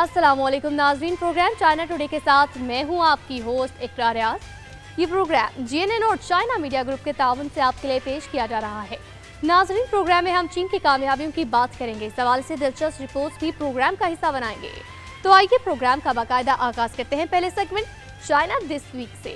अस्सलाम वालेकुम नाजरीन, प्रोग्राम चाइना टुडे के साथ मैं हूं आपकी होस्ट इकरा रियाज। ये प्रोग्राम जीएनएन और चाइना मीडिया ग्रुप के ताउन से आपके लिए पेश किया जा रहा है। नाजरीन, प्रोग्राम में हम चीन की कामयाबियों की बात करेंगे, इस हवाले से दिलचस्प रिपोर्ट्स भी प्रोग्राम का हिस्सा बनाएंगे। तो आइए प्रोग्राम का बाकायदा आगाज करते हैं पहले सेगमेंट चाइना दिस वीक से।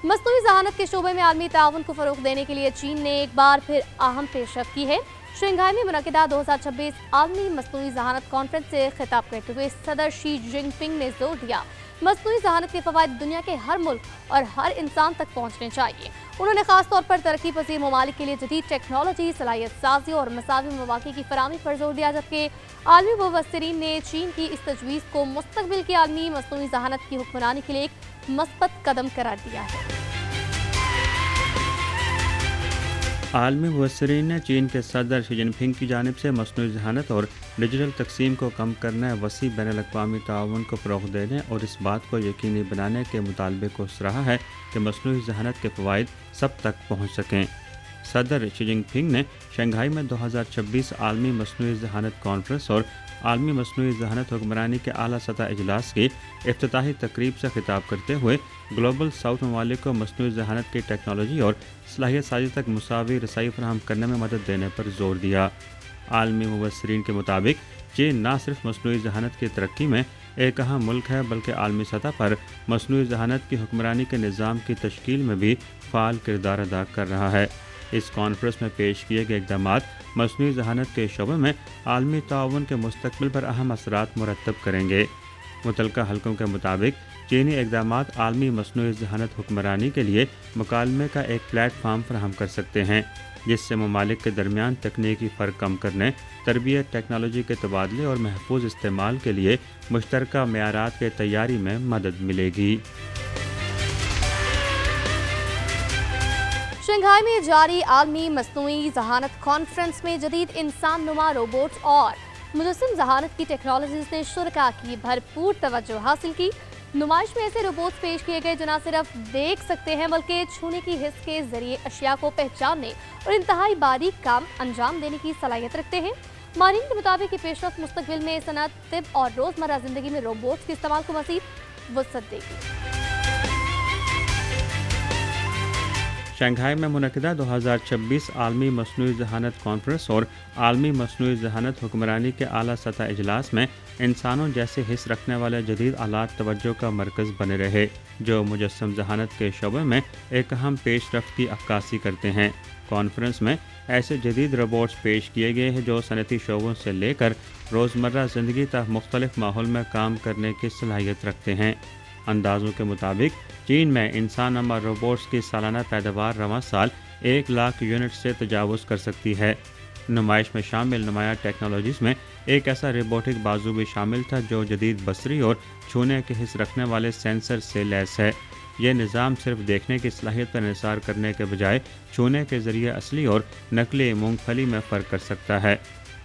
मसनूई ज़हानत के शोबे में आलमी ताउन को फरोग देने के लिए चीन ने एक बार फिर अहम पेशरफ्त की है। शंघाई में मुनक़िदा 2026 आलमी मसनूई ज़हानत कॉन्फ्रेंस से खिताब करते हुए सदर शी जिनपिंग ने जोर दिया, मसनूई ज़हानत के फ़वाइद दुनिया के हर मुल्क और हर इंसान तक पहुँचने चाहिए। उन्होंने खास तौर पर तरक्की पजीर ममालिक के लिए जदीद टेक्नोलॉजी, सलाहियत साजी और मसावी मौक़े की फराहमी पर जोर दिया, जबकि आलमी मुबस्सिरीन ने चीन की इस तजवीज़ को मुस्तक़बिल की आलमी मसनूई ज़हानत की हुक्मरानी के लिए एक मस्बत कदम करार दिया है। आलमी मुबस्सिरीन ने चीन के सदर शी जिनपिंग की जानिब से मसनूई ज़हानत और डिजिटल तकसीम को कम करने, वसी बैनुल-अक़वामी ताउन को फ़रोग़ देने और इस बात को यकीनी बनाने के मुतालबे को सराहा है कि मसनूई ज़हानत के फ़वाइद सब तक पहुँच सकें। सदर शी जिनपिंग ने शंघाई में 2026 आलमी मसनूई ज़हानत कॉन्फ्रेंस और आलमी मसनूई ज़हानत हुक्मरानी के आला सतह इजलास की इफ्तिताही तकरीब से खिताब करते हुए ग्लोबल साउथ ममालिक को मसनूई ज़हानत की टेक्नोलॉजी और सलाहियत साजी तक मुसावी रसाई फराहम करने में मदद देने पर जोर दिया। आलमी मुबस्सिरीन के मुताबिक चीन न सिर्फ मसनूई ज़हानत की तरक्की में एक अहम मुल्क है, बल्कि आलमी सतह पर मसनूई ज़हानत की हुक्मरानी के निज़ाम की तश्कील में भी फ़ाल किरदार अदा कर रहा है। इस कॉन्फ्रेंस में पेश किए गए इक़दामात मसनूई ज़हानत के शोबे में आलमी ताउन के मुस्तक़बिल पर अहम असरात मुरतब करेंगे। मुतल्लिका हल्कों के मुताबिक चीनी इक़दामात आलमी मसनूई ज़हानत हुक्मरानी के लिए मुकालमे का एक प्लेटफार्म फराहम कर सकते हैं, जिससे ममालिक के दरमियान तकनीकी फ़र्क कम करने, तरबियत, टेक्नोलॉजी के तबादले और महफूज इस्तेमाल के लिए मुश्तरका मेयारात के तैयारी में मदद मिलेगी। शंघाई में जारी आलमी मसनूई ज़हानत कॉन्फ्रेंस में जदीद इंसान नुमा रोबोट्स और मुजस्सिम ज़हानत की टेक्नोलॉजीज़ ने शुरका की भरपूर तवज्जो हासिल की। नुमाइश में ऐसे रोबोट्स पेश किए गए जो न सिर्फ देख सकते हैं बल्कि छूने की हिस्स के जरिए अशिया को पहचानने और इंतहाई बारीक काम अंजाम देने की सलाहियत रखते हैं। माहिरीन के मुताबिक ये पेशरफ्त मुस्तक़बिल में सनअत, तिब और रोज़मर्रा ज़िंदगी में रोबोट्स के इस्तेमाल को मज़ीद वसअत देगी। शंघाई में मुनक़िदा 2026 आलमी मसनूई ज़हानत कॉन्फ्रेंस और आलमी मसनूई ज़हानत हुक्मरानी के आला सतह इजलास में इंसानों जैसे हिस्स रखने वाले जदीद आलात तवज्जो का मरकज़ बने रहे, जो मुजस्सम ज़हानत के शोबे में एक अहम पेशरफ्त की अक्कासी करते हैं। कॉन्फ्रेंस में ऐसे जदीद रोबोट्स पेश किए गए हैं जो सनती शोबों से लेकर रोज़मर्रा ज़िंदगी तक मुख्तलिफ माहौल में काम करने की सलाहियत रखते हैं। अंदाज़ों के मुताबिक चीन में इंसान नमा रोबोट्स की सालाना पैदावार रवां साल 1 लाख यूनिट से तजावुज़ कर सकती है। नुमाइश में शामिल नुमाया टेक्नोलॉजीज़ में एक ऐसा रोबोटिक बाजू भी शामिल था जो जदीद बसरी और छूने के हिस्स रखने वाले सेंसर से लैस है। यह निज़ाम सिर्फ देखने की सलाहियत पर निसार करने के बजाय छूने के ज़रिए असली और नकली मूंगफली में फ़र्क कर सकता है।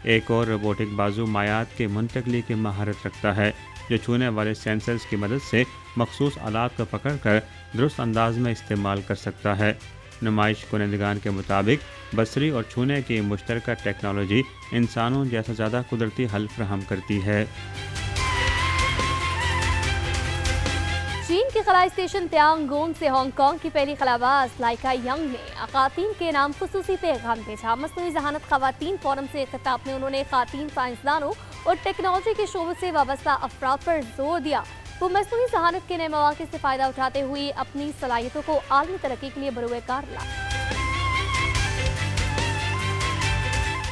एक और रोबोटिक बाजू मायात की मुंतकली की महारत रखता है, जो छूने वाले सेंसर्स की मदद से मखसूस आलात को पकड़कर दुरुस्त अंदाज में इस्तेमाल कर सकता है। नुमाइश कुनंदगान के मुताबिक बसरी और छूने की मुश्तरका टेक्नोलॉजी इंसानों जैसा ज़्यादा कुदरती हल फराहम करती है। चीन के खलाई स्टेशन त्यांगोंग से हांगकांग की पहली खलाबाज लाइका यंग ने ख़वातीन के नाम खुसूसी पैगाम भेजा। मसनूई ज़हानत ख़वातीन फोरम से खिताब में उन्होंने ख़वातीन साइंसदानों और टेक्नोलॉजी के शोबे से वाबस्ता अफराद पर जोर दिया। वो मसनूई ज़हानत के नए मौक़े से फ़ायदा उठाते हुए अपनी सलाहियतों को आलमी तरक्की के लिए बरूए कार लाए।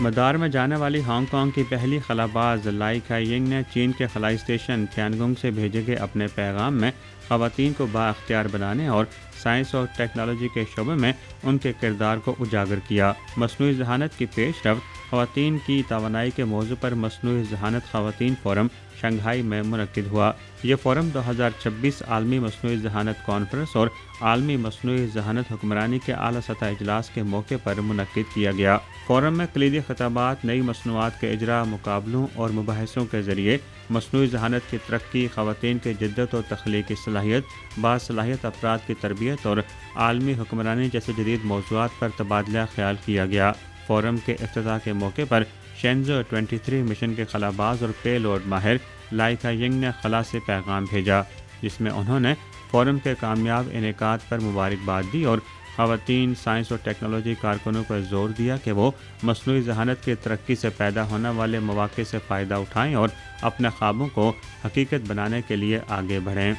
मदार में जाने वाली हांगकांग की पहली खलाबाज लाई काइयिंग ने चीन के खलाई स्टेशन त्यानगोंग से भेजे गए अपने पैगाम में ख़वातीन को बाअख्तियार बनाने और साइंस और टेक्नोलॉजी के शोबे में उनके किरदार को उजागर किया। मसनूई ज़हानत की पेशरफ्त, ख़वातीन की तवानाई के मौजू पर मसनूई ज़हानत ख़वातीन फोरम शंघाई में मुनक़्क़िद हुआ। ये फोरम 2026 आलमी मसनूई ज़हानत कॉन्फ्रेंस और आलमी मसनूई ज़हानत हुक्मरानी के आला सतह इजलास के मौके पर मुनक़्क़िद किया गया। फोरम में कलीदी खिताबात, नई मसनूआत के इजरा, मुकाबलों और मुबाहिसों के ज़रिए मसनूई ज़हानत की तरक्की, ख़वातीन की जिद्दत और तख्लीक़ी सलाहियत, बासलाहियत अफराद की तरबियत और आलमी हुक्मरानी जैसे जदीद मौज़ूआत पर तबादला ख्याल किया गया। فورم کے افتتاح کے موقع پر شینزو 23 مشن کے خلاباز اور پے لوڈ ماہر لائکا ینگ نے خلا سے پیغام بھیجا، جس میں انہوں نے فورم کے کامیاب انعقاد پر مبارکباد دی اور خواتین سائنس اور ٹیکنالوجی کارکنوں پر زور دیا کہ وہ مصنوعی ذہانت کی ترقی سے پیدا ہونے والے مواقع سے فائدہ اٹھائیں اور اپنے خوابوں کو حقیقت بنانے کے لیے آگے بڑھیں۔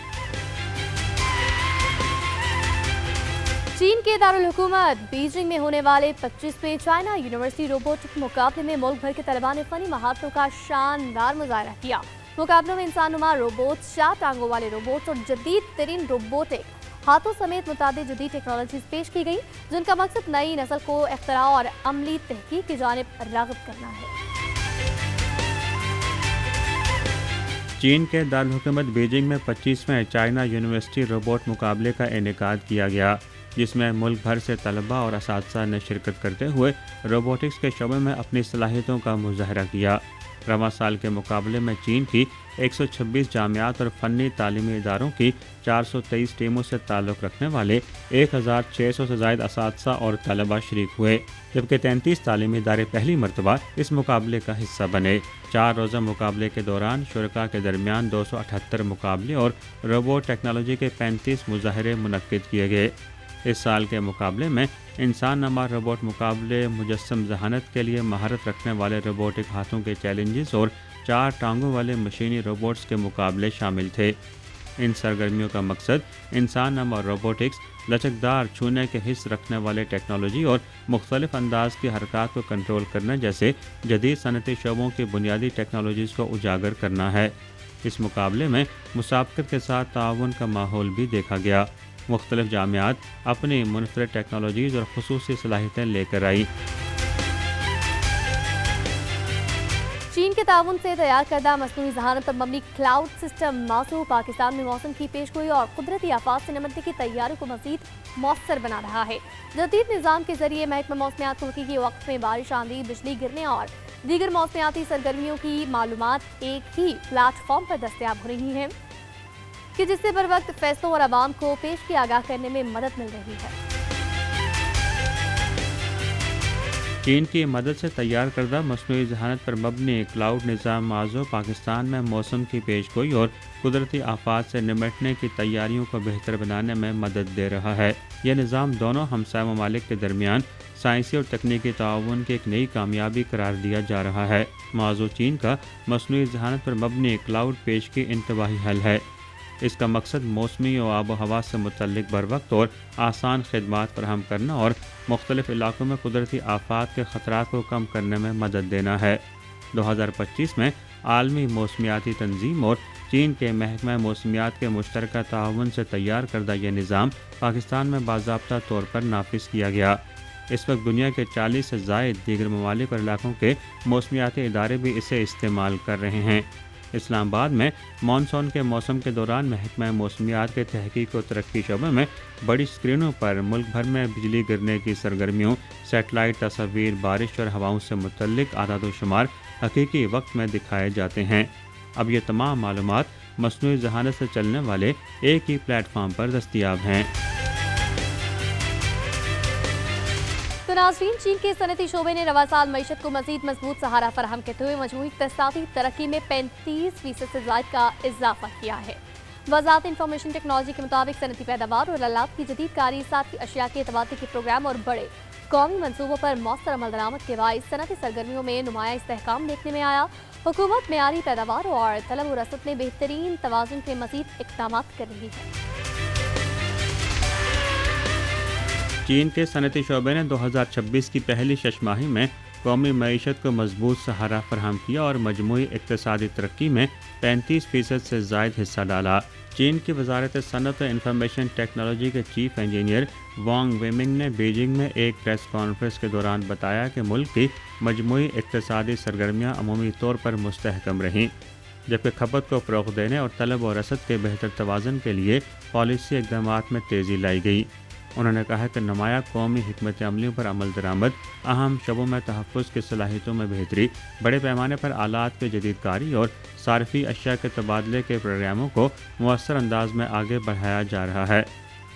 چین کے دارالحکومت بیجنگ میں ہونے والے 25ویں چائنا یونیورسٹی روبوٹک مقابلے میں ملک بھر کے طلباء نے فنی مہارتوں کا شاندار مظاہرہ کیا۔ مقابلوں میں انسان نما روبوٹس، 4 ٹانگوں والے روبوٹس اور جدید ترین روبوٹک ہاتھوں سمیت متعدد جدید ٹیکنالوجیز پیش کی گئی، جن کا مقصد نئی نسل کو اختراع اور عملی تحقیق کی جانب راغب کرنا ہے۔ چین کے دارالحکومت بیجنگ میں 25ویں چائنا یونیورسٹی روبوٹ مقابلے کا انعقاد کیا گیا، جس میں ملک بھر سے طلباء اور اساتذہ نے شرکت کرتے ہوئے روبوٹکس کے شعبے میں اپنی صلاحیتوں کا مظاہرہ کیا۔ رواں سال کے مقابلے میں چین کی 126 جامعات اور فنی تعلیمی اداروں کی 423 ٹیموں سے تعلق رکھنے والے 1600 سے زائد اساتذہ اور طلباء شریک ہوئے، جبکہ 33 تعلیمی ادارے پہلی مرتبہ اس مقابلے کا حصہ بنے۔ 4 روزہ مقابلے کے دوران شرکاء کے درمیان 278 مقابلے اور روبوٹ ٹیکنالوجی کے 35 مظاہرے منعقد کیے گئے۔ اس سال کے مقابلے میں انسان نما روبوٹ مقابلے، مجسم ذہانت کے لیے مہارت رکھنے والے روبوٹک ہاتھوں کے چیلنجز اور 4 ٹانگوں والے مشینی روبوٹس کے مقابلے شامل تھے۔ ان سرگرمیوں کا مقصد انسان نما روبوٹکس، لچکدار چھونے کے حس رکھنے والے ٹیکنالوجی اور مختلف انداز کی حرکات کو کنٹرول کرنے جیسے جدید صنعتی شعبوں کی بنیادی ٹیکنالوجیز کو اجاگر کرنا ہے۔ اس مقابلے میں مسابقت کے ساتھ تعاون کا ماحول بھی دیکھا گیا۔ مختلف جامعات اپنی منفرد ٹیکنالوجیز اور خصوصی صلاحیتیں لے کر آئی۔ چین کے تعاون سے تیار کردہ مصنوعی ذہانت پر مبنی کلاؤڈ سسٹم ماسو پاکستان میں موسم کی پیشگوئی اور قدرتی آفات سے نمٹنے کی تیاریوں کو مزید مؤثر بنا رہا ہے۔ جدید نظام کے ذریعے محکمہ موسمیات ملک کے وقت میں بارش، آندھی، بجلی گرنے اور دیگر موسمیاتی سرگرمیوں کی معلومات ایک ہی پلیٹ فارم پر دستیاب ہو رہی ہیں، کہ جس سے بر وقت فیصلوں اور عوام کو پیش کی آگاہ کرنے میں مدد مل رہی ہے۔ چین کی مدد سے تیار کردہ مصنوعی ذہانت پر مبنی کلاؤڈ نظام مازو پاکستان میں موسم کی پیشگوئی اور قدرتی آفات سے نمٹنے کی تیاریوں کو بہتر بنانے میں مدد دے رہا ہے۔ یہ نظام دونوں ہمسائے ممالک کے درمیان سائنسی اور تکنیکی تعاون کی ایک نئی کامیابی قرار دیا جا رہا ہے۔ مازو چین کا مصنوعی ذہانت پر مبنی کلاؤڈ پیش کی انتباہی حل ہے۔ اس کا مقصد موسمی اور آب و ہوا سے متعلق بروقت اور آسان خدمات فراہم کرنا اور مختلف علاقوں میں قدرتی آفات کے خطرات کو کم کرنے میں مدد دینا ہے۔ 2025 میں عالمی موسمیاتی تنظیم اور چین کے محکمہ موسمیات کے مشترکہ تعاون سے تیار کردہ یہ نظام پاکستان میں باضابطہ طور پر نافذ کیا گیا۔ اس وقت دنیا کے 40 سے زائد دیگر ممالک اور علاقوں کے موسمیاتی ادارے بھی اسے استعمال کر رہے ہیں۔ اسلام آباد میں مانسون کے موسم کے دوران محکمہ موسمیات کے تحقیق و ترقی شعبے میں بڑی اسکرینوں پر ملک بھر میں بجلی گرنے کی سرگرمیوں، سیٹلائٹ تصاویر، بارش اور ہواؤں سے متعلق اعداد و شمار حقیقی وقت میں دکھائے جاتے ہیں۔ اب یہ تمام معلومات مصنوعی ذہانت سے چلنے والے ایک ہی پلیٹ فارم پر دستیاب ہیں۔ تو ناظرین، چین کے صنعتی شعبے نے رواں سال معیشت کو مزید مضبوط سہارا فراہم کرتے ہوئے مجموعی اقتصادی ترقی میں 35% سے زائد کا اضافہ کیا ہے۔ وزارت انفارمیشن ٹیکنالوجی کے مطابق صنعتی پیداوار اور آلات کی جدید کاری، ساتھ ہی اشیاء کے تبادلے کے پروگرام اور بڑے قومی منصوبوں پر مؤثر عمل درآمد کے باعث صنعتی سرگرمیوں میں نمایاں استحکام دیکھنے میں آیا۔ حکومت معیاری پیداوار اور طلب و رسد میں بہترین توازن کے مزید اقدامات کر رہی ہے۔ چین کے صنعتی شعبے نے 2026 کی پہلی شش ماہی میں قومی معیشت کو مضبوط سہارا فراہم کیا اور مجموعی اقتصادی ترقی میں 35% سے زائد حصہ ڈالا۔ چین کی وزارت صنعت و انفارمیشن ٹیکنالوجی کے چیف انجینئر وانگ ویمنگ نے بیجنگ میں ایک پریس کانفرنس کے دوران بتایا کہ ملک کی مجموعی اقتصادی سرگرمیاں عمومی طور پر مستحکم رہیں، جبکہ کھپت کو فروغ دینے اور طلب و رسد کے بہتر توازن کے لیے پالیسی اقدامات میں تیزی لائی گئی۔ انہوں نے کہا کہ نمایاں قومی حکمت عملیوں پر عمل درآمد، اہم شعبوں میں تحفظ کی صلاحیتوں میں بہتری، بڑے پیمانے پر آلات کی جدید کاری اور صارفی اشیاء کے تبادلے کے پروگراموں کو مؤثر انداز میں آگے بڑھایا جا رہا ہے۔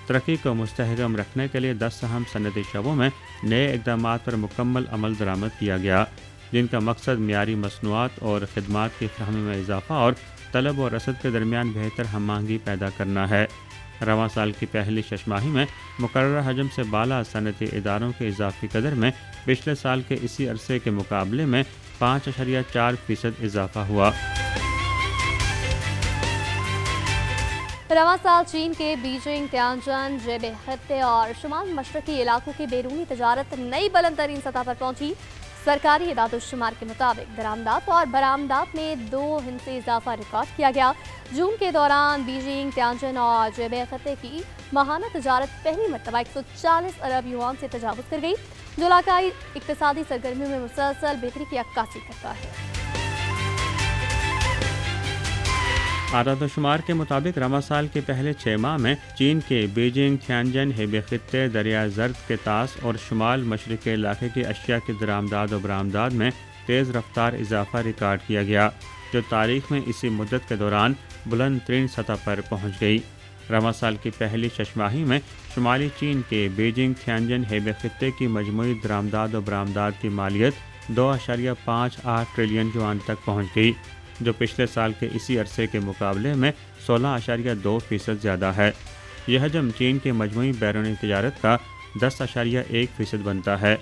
तरक्की को मुस्तहकम रखने के लिए 10 अहम सनती शोबों में नए इकदाम पर मुकम्मल अमल दरामद किया गया, जिनका मकसद मियारी मसनूआत और खदमात की फहमी में इजाफा और तलब और रसद के दरमियान बेहतर हम आहंगी पैदा करना है। रवां साल की पहली छमाही में मुकर्रर हजम से बाला सनती इदारों के इजाफी कदर में पिछले साल के इसी अरसे के मुकाबले में 5.4% इजाफा हुआ। रवां साल चीन के बीजिंग, तियानजिन, जेबे खत्ते और शुमाल मशरकी इलाकों की बैरूनी तजारत नई बुलंद तरीन सतह पर पहुंची। सरकारी इदाद-उश-शुमार के मुताबिक दरामदात और बरामदात में 2 हिस्से इजाफा रिकॉर्ड किया गया। जून के दौरान बीजिंग, तियानजिन और जेबे खत्ते की माहाना तजारत पहली मरतबा 140 अरब युआन से तजावुज़ कर गई, जो इलाकाई इक्तिसादी सरगर्मियों में मुसलसल बेहतरी की अक्कासी करता है। आदाद-ओ-शुमार के मुताबिक रवां साल के पहले 6 माह में चीन के बीजिंग, तियानजिन, हेबे खित्ते, दरिया जर्द के तास और शुमाल मशरक़ी इलाके की अशिया की दरामदाद और बरामदाद में तेज़ रफ्तार इजाफा रिकॉर्ड किया गया, जो तारीख में इसी मुद्दत के दौरान बुलंद तरीन सतह पर पहुँच गई। रवां साल की पहली छमाही में शुमाली चीन के बीजिंग, तियानजिन, हेबे खित्ते की मजमूई दरामदाद और बरामदाद की मालियत 2.58 ट्रिलियन युआन तक पहुँच गई, जो पिछले साल के इसी अरसे के मुकाबले में 16.2% ज़्यादा है। यह हजम चीन के मजमूई बैरूनी तजारत का 10.1% बनता है।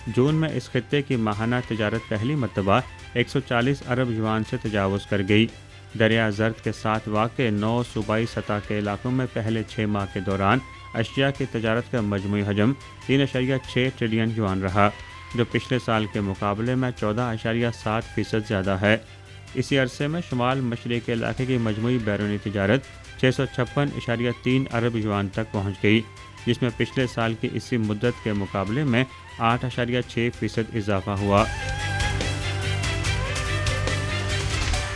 जून में इस खित्ते की माहाना तजारत पहली मरतबा 140 अरब युआन से तजावुज़ कर गई। दरिया जर्द के साथ वाक़ 9 सूबाई सतह के इलाकों में पहले 6 माह के दौरान अशिया की तजारत का मजमूई हजम 3.6 ट्रिलियन युआन रहा, जो पिछले साल के मुकाबले में 14.7% ज़्यादा है। इसी अरसे में शुमाल मशरक़ी इलाके की मजमूई बैरूनी तिजारत 656.3 अरब युआन तक पहुँच गई, जिसमें पिछले साल की इसी मुद्दत के मुकाबले में 8.6% इजाफा हुआ।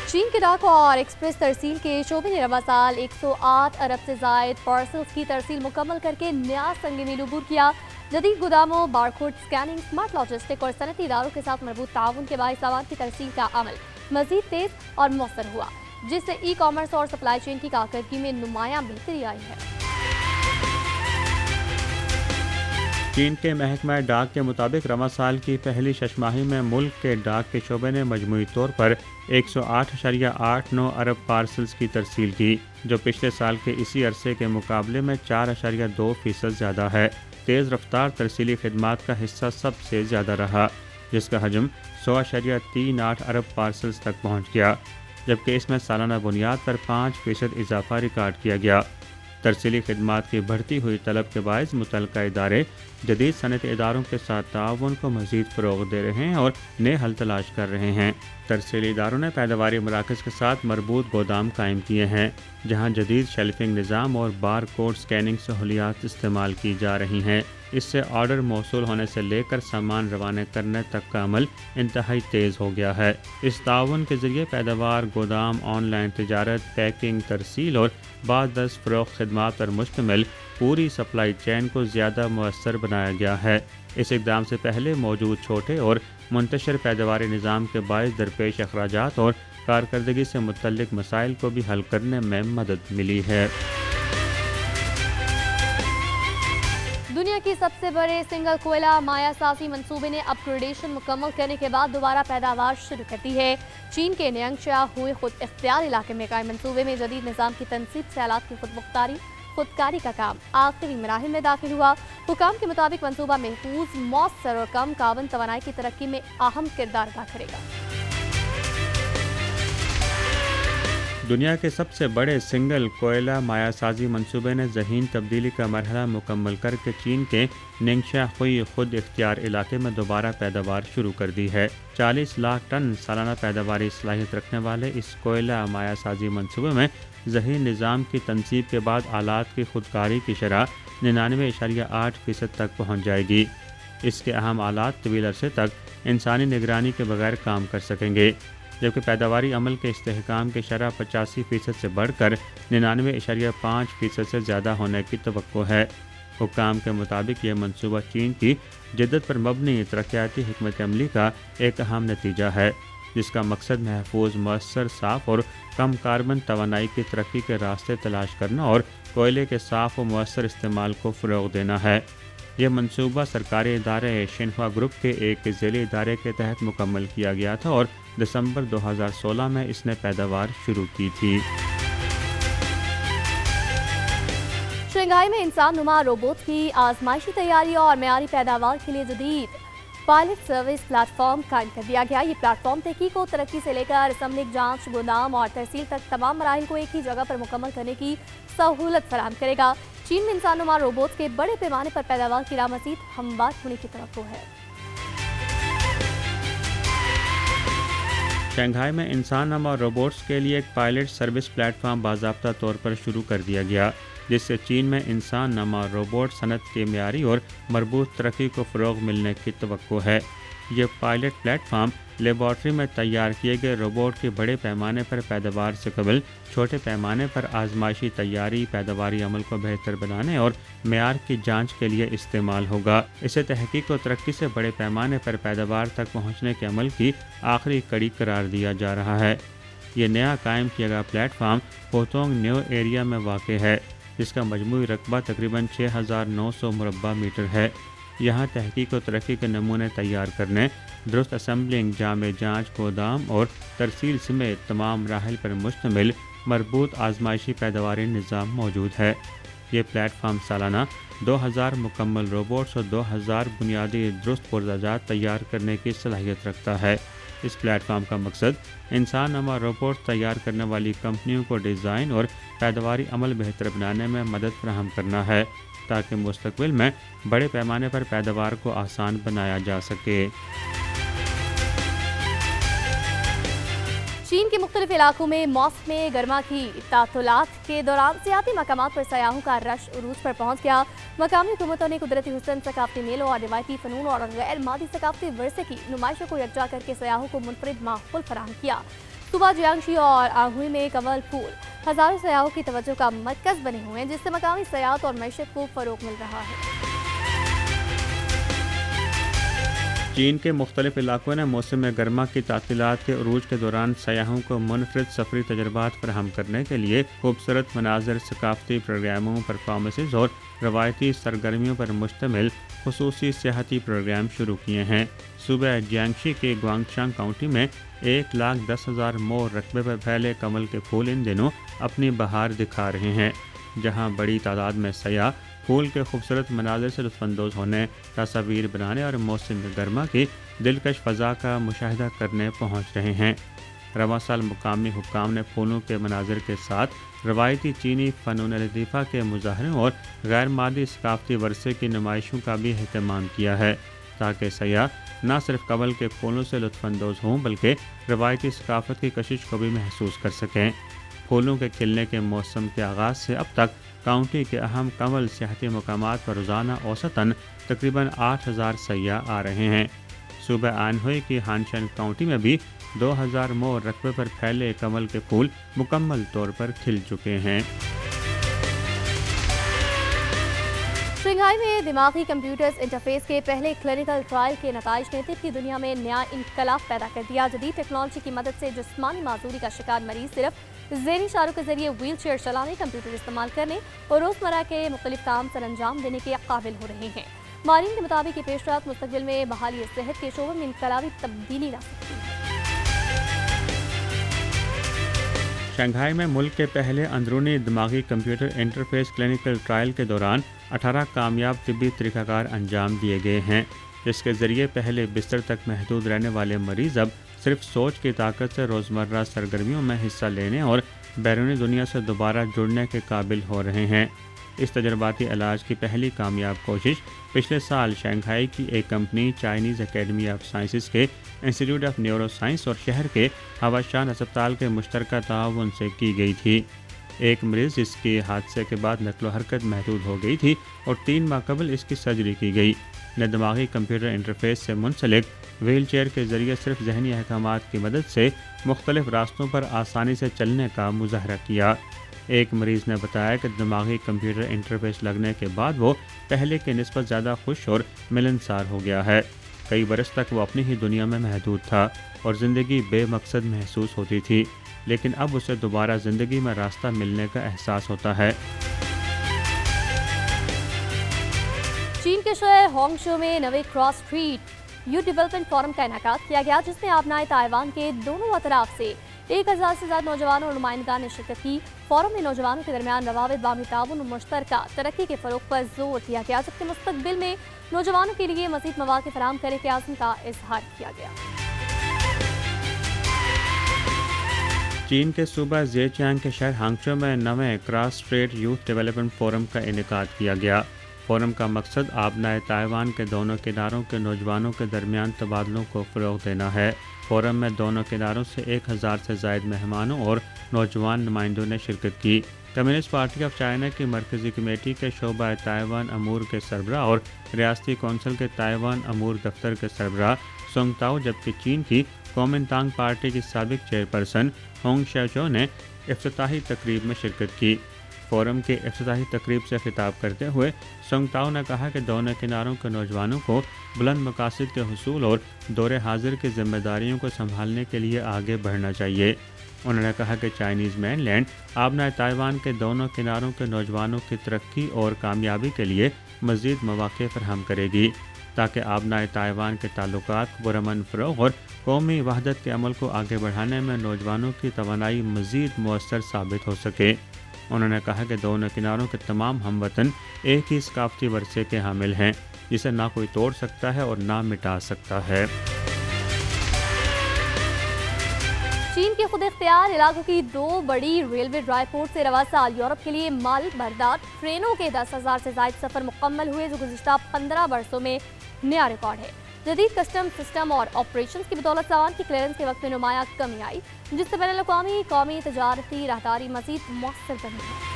चीन के डाक और एक्सप्रेस तरसील के शोबे ने रवां साल 108 अरब से ज़ायद पार्सल्स की तरसील मुकम्मल करके नया संग मील अबूर किया। जदीद गोदामों, बारकोड स्कैनिंग, स्मार्ट लॉजिस्टिक और सनती इदारों के साथ मरबूत ताउन के बाइस सामान की तरसील का अमल मज़ीद तेज़ और मौसर हुआ, जिससे ई कॉमर्स और सप्लाई चेन की कारकर्दगी में नुमायां बेहतरी आई है। चीन के महकमा डाक के मुताबिक रवां साल की पहली छमाही में मुल्क के डाक के शोबे ने मजमूई तौर पर 108.89 अरब पार्सल्स की तरसील की, जो पिछले साल के इसी अरसे के मुकाबले में 4.2% ज़्यादा है। तेज़ रफ्तार तरसीली खिदमात का हिस्सा सबसे ज़्यादा रहा, जिसका हजम 100.38 अरब पार्सल्स तक पहुँच गया, जबकि इसमें सालाना बुनियाद पर 5% इजाफा रिकॉर्ड किया गया। तरसीली खिदमात की बढ़ती हुई तलब के बायस मुतल्लिका इदारे जदीद सनती इदारों के साथ ताउन को मज़ीद फ़रोग़ दे रहे हैं और नए हल तलाश कर रहे हैं। तरसीली इदारों ने पैदावारी मराकज़ के साथ मरबूत गोदाम कायम किए हैं, जहाँ जदीद शेल्फिंग निज़ाम और बार कोड स्कैनिंग सहूलियात इस्तेमाल की जा रही हैं। इससे ऑर्डर मौसूल होने से लेकर सामान रवाना करने तक का अमल इंतहाई तेज़ हो गया है। इस ताउन के ज़रिए पैदावार, गोदाम, ऑनलाइन तिजारत, पैकिंग, तरसील और बाद फ़रोख्त खिदमात पर मुश्तमिल पूरी सप्लाई चेन को ज़्यादा मुअस्सर बनाया गया है। इस इक़दाम से पहले मौजूद छोटे और मुंतशिर पैदावारी निज़ाम के बायस दरपेश अखराजात और कारकर्दगी से मुतल्लिक मसाइल को भी हल करने में मदद मिली है। दुनिया की सबसे बड़े सिंगल कोयला माया साजी मंसूबे ने अपग्रेडेशन मुकम्मल करने के बाद दोबारा पैदावार शुरू कर दी है। चीन के न्यांगचा हुए खुद इख्तियार इलाके में कायम मंसूबे में जदीद निज़ाम की तनसीब से आलात की खुदकारी का काम आखिरी मराहिल में दाखिल हुआ। हुकाम के मुताबिक मंसूबा महफूज, मौसर और कम कार्बन तवानाई की तरक्की में अहम किरदार अदा करेगा। दुनिया के सबसे बड़े सिंगल कोयला माया साजी मंसूबे ने ज़हीन तब्दीली का मरहला मुकम्मल करके चीन के निंगशा हुई खुद इख्तियार इलाके में दोबारा पैदावार शुरू कर दी है। 40 लाख टन सालाना पैदावारी सलाहियत रखने वाले इस कोयला माया साजी मंसूबे में ज़हीन निज़ाम की तनसीब के बाद आलात की खुदकारी की शरह 99.8% तक पहुँच जाएगी। इसके अहम आलात तवील अरसे तक इंसानी निगरानी के बगैर काम कर सकेंगे, जबकि पैदावारी अमल के इस्तेहकाम की शरह 85% से बढ़कर 99.5% से ज़्यादा होने की तवक्को है। हुक्काम के मुताबिक यह मंसूबा चीन की जिद्दत पर मबनी तरक्याती हिकमत अमली का एक अहम नतीजा है। جس کا مقصد محفوظ، مؤثر، صاف اور کم کاربن توانائی کی ترقی کے راستے تلاش کرنا اور کوئلے کے صاف و مؤثر استعمال کو فروغ دینا ہے۔ یہ منصوبہ سرکاری ادارے شنہوا گروپ کے ایک ذیلی ادارے کے تحت مکمل کیا گیا تھا اور دسمبر 2016 میں اس نے پیداوار شروع کی تھی۔ شنگھائی میں انسان نما روبوٹ کی آزمائشی تیاری اور معیاری پیداوار کے لیے جدید پائلٹ سروس پلیٹ فارم قائم کر دیا گیا۔ یہ پلیٹ فارم تحقیق و ترقی سے لے کر اسمبلنگ، جانچ، گودام اور تحصیل تک تمام مراحل کو ایک ہی جگہ پر مکمل کرنے کی سہولت فراہم کرے گا۔ چین میں انسان نما روبوٹ کے بڑے پیمانے پر پیداوار کی راہ مزید ہموار ہونے کی توقع ہے۔ شنگھائی میں انسان نما روبوٹس کے لیے ایک پائلٹ سروس پلیٹ فارم باضابطہ طور پر شروع کر دیا گیا، جس سے چین میں انسان نما روبوٹ صنعت کے معیاری اور مربوط ترقی کو فروغ ملنے کی توقع ہے۔ یہ پائلٹ پلیٹ فارم لیبارٹری میں تیار کیے گئے روبوٹ کی بڑے پیمانے پر پیداوار سے قبل چھوٹے پیمانے پر آزمائشی تیاری، پیداواری عمل کو بہتر بنانے اور معیار کی جانچ کے لیے استعمال ہوگا۔ اسے تحقیق و ترقی سے بڑے پیمانے پر پیداوار تک پہنچنے کے عمل کی آخری کڑی قرار دیا جا رہا ہے۔ یہ نیا قائم کیا گیا پلیٹ فارم پوتونگ نیو ایریا میں واقع ہے، جس کا مجموعی رقبہ تقریباً 6,900 مربع میٹر ہے۔ یہاں تحقیق و ترقی کے نمونے تیار کرنے، درست اسمبلنگ، جامع جانچ، گودام اور ترسیل سمیت تمام مراحل پر مشتمل مربوط آزمائشی پیداواری نظام موجود ہے۔ یہ پلیٹ فارم سالانہ 2000 مکمل روبوٹس اور 2000 بنیادی درست پرزاجات تیار کرنے کی صلاحیت رکھتا ہے۔ اس پلیٹ فارم کا مقصد انسان نما روبوٹس تیار کرنے والی کمپنیوں کو ڈیزائن اور پیداواری عمل بہتر بنانے میں مدد فراہم کرنا ہے، تاکہ مستقبل میں بڑے پیمانے پر پیداوار کو آسان بنایا جا سکے۔ چین کے مختلف علاقوں میں موسم گرما کی تعطیلات کے دوران سیاحتی مقامات پر سیاحوں کا رش عروج پر پہنچ گیا۔ مقامی حکومتوں نے قدرتی حسن، ثقافتی میلوں اور روایتی فنون اور غیر مادی ثقافتی ورثے کی نمائشوں کو یکجا کر کے سیاحوں کو منفرد ماحول فراہم کیا۔ صوبہ جیانگشی اور آنگوئی میں کنول پھول ہزاروں سیاحوں کی توجہ کا مرکز بنے ہوئے ہیں، جس سے مقامی سیاحت اور معیشت کو فروغ مل رہا ہے۔ چین کے مختلف علاقوں نے موسم گرما کی تعطیلات کے عروج کے دوران سیاحوں کو منفرد سفری تجربات فراہم کرنے کے لیے خوبصورت مناظر، ثقافتی پروگراموں، پرفارمنسز اور روایتی سرگرمیوں پر مشتمل خصوصی سیاحتی پروگرام شروع کیے ہیں۔ صوبہ جیانگشی کے گوانگشانگ کاؤنٹی میں 1,10,000 مور رقبے پر پھیلے کنول کے پھول ان دنوں اپنی بہار دکھا رہے ہیں، جہاں بڑی تعداد میں سیاح پھول کے خوبصورت مناظر سے لطف اندوز ہونے، تصاویر بنانے اور موسم گرما کی دلکش فضا کا مشاہدہ کرنے پہنچ رہے ہیں۔ رواں سال مقامی حکام نے پھولوں کے مناظر کے ساتھ روایتی چینی فنون لطیفہ کے مظاہروں اور غیر مادی ثقافتی ورثے کی نمائشوں کا بھی اہتمام کیا ہے، تاکہ سیاح نہ صرف کنول کے پھولوں سے لطف اندوز ہوں بلکہ روایتی ثقافت کی کشش کو بھی محسوس کر سکیں۔ پھولوں کے کھلنے کے موسم کے آغاز سے اب تک کاؤنٹی کے اہم کنول سیاحتی مقامات پر روزانہ اوسطاً تقریباً 8,000 سیاح آ رہے ہیں۔ صوبہ آنہوئی کی ہانشن کاؤنٹی میں بھی 2,000 مور رقبے پر پھیلے کنول کے پھول مکمل طور پر کھل چکے ہیں۔ شنگھائی میں دماغی کمپیوٹرز انٹرفیس کے پہلے کلینکل ٹرائل کے نتائج نے طب کی دنیا میں نیا انقلاب پیدا کر دیا۔ جدید ٹیکنالوجی کی مدد سے جسمانی معذوری کا شکار مریض صرف ذہنی اشاروں کے ذریعے ویل چیئر چلانے، کمپیوٹر استعمال کرنے اور روزمرہ کے مختلف کام سر انجام دینے کے قابل ہو رہے ہیں۔ ماہرین کے مطابق یہ پیش رفت مستقبل میں بحالی صحت کے شعبے میں انقلابی تبدیلی لا سکتی ہے۔ شنگھائی میں ملک کے پہلے اندرونی دماغی کمپیوٹر انٹرفیس کلینکل ٹرائل کے دوران 18 کامیاب طبی طریقہ کار انجام دیے گئے ہیں، جس کے ذریعے پہلے بستر تک محدود رہنے والے مریض اب صرف سوچ کی طاقت سے روزمرہ سرگرمیوں میں حصہ لینے اور بیرونی دنیا سے دوبارہ جڑنے کے قابل ہو رہے ہیں۔ اس تجرباتی علاج کی پہلی کامیاب کوشش پچھلے سال شنگھائی کی ایک company Chinese academy of sciences کے انسٹیٹیوٹ آف نیورو سائنس اور شہر کے ہواشان ہسپتال کے مشترکہ تعاون سے کی گئی تھی۔ ایک مریض جس کے حادثے کے بعد نقل و حرکت محدود ہو گئی تھی اور 3 ماہ قبل اس کی سرجری کی گئی، نے دماغی کمپیوٹر انٹرفیس سے منسلک ویل چیئر کے ذریعے صرف ذہنی احکامات کی مدد سے مختلف راستوں پر آسانی سے چلنے کا مظاہرہ کیا۔ ایک مریض نے بتایا کہ دماغی کمپیوٹر انٹرفیس لگنے کے بعد وہ پہلے کے نسبت زیادہ خوش اور ملنسار ہو گیا ہے۔ कई बरस तक वो अपनी ही दुनिया में महदूद था और ज़िंदगी बे मकसद महसूस होती थी, लेकिन अब उसे दोबारा ज़िंदगी में रास्ता मिलने का एहसास होता है। चीन के शहर होंगशो में नवे cross street youth development forum का इनेकाद किया गया, जिसमें आबनाए ताइवान के दोनों अतराफ से 1000 से ज्यादा नौजवानों और नुमाइंदगान ने शिरकत की। फोरम में नौजवानों के दरमियान रवाबित, बाहमी ताउन और मुश्तरका तरक्की के फरोग पर जोर दिया गया, जबकि मुस्तकबिल में नौजवानों के लिए मज़ीद मौक़े फराहम करने के आज़म का इजहार किया गया। चीन के सूबा ज़ेजियांग के शहर हांगचो में नवे cross street youth development forum का इनेकाद किया गया। फोरम का मकसद आबनाए ताइवान के दोनों किनारों के नौजवानों के दरमियान तबादलों को फ़रोग़ देना है। फोरम में दोनों किनारों से 1000 से ज़ायद मेहमानों और नौजवान नुमाइंदों ने शिरकत की। कम्युनिस्ट पार्टी ऑफ चाइना की मरकज़ी कमेटी के शोबा ताइवान अमूर के सरबराह और रियासती कौंसिल के ताइवान अमूर दफ्तर के सरबराह सोंगताओ, जबकि चीन की कोमिंतांग पार्टी की साबिक चेयरपर्सन होंग शाओ ने इफ्तिताही तकरीब में शिरकत की। फोरम के इफ्तिताही तकरीब से खिताब करते हुए सोंगताओ ने कहा कि दोनों किनारों के नौजवानों को बुलंद मकासद के हुसूल और दौरे हाजिर की जिम्मेदारियों को संभालने के लिए आगे बढ़ना चाहिए। उन्होंने कहा कि चाइनीज़ mainland आबनाए ताइवान के दोनों किनारों के नौजवानों की तरक्की और कामयाबी के लिए मज़ीद मौक़े फराहम करेगी, ताकि आबनाए ताइवान के ताल्लुकात को पुरअमन फ़रोग़ और कौमी वहदत के अमल को आगे बढ़ाने में नौजवानों की तवानाई मज़ीद मुअस्सर साबित हो सके। उन्होंने कहा कि दोनों किनारों के तमाम हमवतन एक ही सकाफ़ती वर्से के हामिल हैं, जिसे ना कोई तोड़ सकता है और ना मिटा सकता है। चीन के खुद इख्तियार इलाकों की 2 बड़ी रेलवे ड्राई पोर्ट से रवा साल यूरोप के लिए माल बरदार ट्रेनों के 10,000 से ज़ायद सफ़र मुकम्मल हुए, जो गुज़िश्ता 15 वर्षों में नया रिकॉर्ड है। जदीद कस्टम सिस्टम और ऑपरेशन की बदौलत सामान की क्लियरेंस के वक्त में नुमाया कमी आई, जिससे बैनुल-अक़वामी कौमी तजारती राहदारी मज़ीद मौसर बनी है।